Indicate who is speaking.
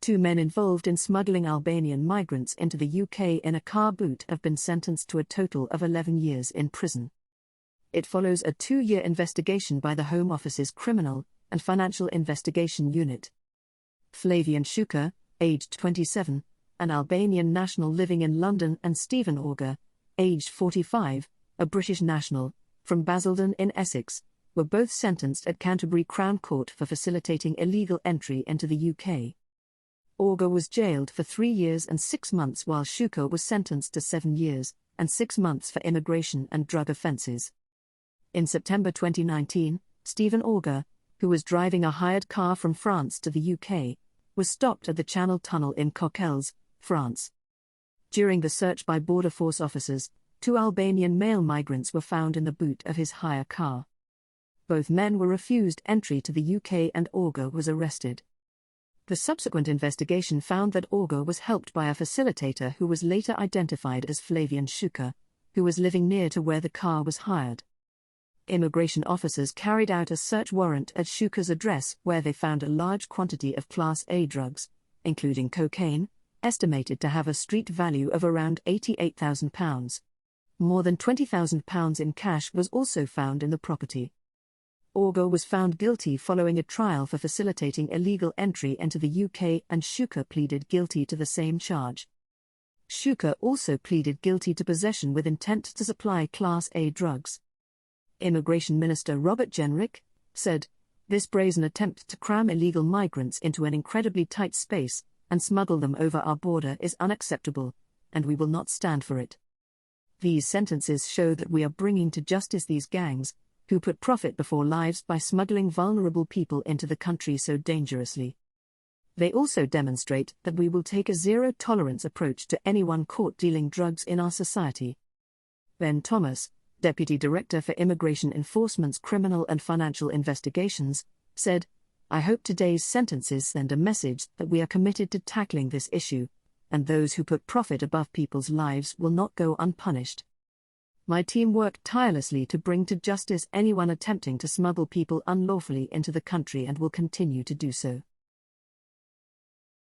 Speaker 1: 2 men involved in smuggling Albanian migrants into the UK in a car boot have been sentenced to a total of 11 years in prison. It follows a 2-year investigation by the Home Office's Criminal and Financial Investigation Unit. Flavian Shuka, aged 27, an Albanian national living in London, and Stephen Auger, aged 45, a British national, from Basildon in Essex, were both sentenced at Canterbury Crown Court for facilitating illegal entry into the UK. Auger was jailed for 3 years and 6 months, while Shuka was sentenced to 7 years and 6 months for immigration and drug offences. In September 2019, Stephen Auger, who was driving a hired car from France to the UK, was stopped at the Channel Tunnel in Coquelles, France. During the search by Border Force officers, 2 Albanian male migrants were found in the boot of his hire car. Both men were refused entry to the UK and Auger was arrested. The subsequent investigation found that Auger was helped by a facilitator who was later identified as Flavian Shuka, who was living near to where the car was hired. Immigration officers carried out a search warrant at Shuka's address, where they found a large quantity of Class A drugs, including cocaine, estimated to have a street value of around £88,000. More than £20,000 in cash was also found in the property. Auger was found guilty following a trial for facilitating illegal entry into the UK, and Shuka pleaded guilty to the same charge. Shuka also pleaded guilty to possession with intent to supply Class A drugs. Immigration Minister Robert Jenrick said, "This brazen attempt to cram illegal migrants into an incredibly tight space and smuggle them over our border is unacceptable, and we will not stand for it. These sentences show that we are bringing to justice these gangs, who put profit before lives by smuggling vulnerable people into the country so dangerously. They also demonstrate that we will take a zero-tolerance approach to anyone caught dealing drugs in our society." Ben Thomas, Deputy Director for Immigration Enforcement's Criminal and Financial Investigations, said, "I hope today's sentences send a message that we are committed to tackling this issue, and those who put profit above people's lives will not go unpunished. My team worked tirelessly to bring to justice anyone attempting to smuggle people unlawfully into the country and will continue to do so."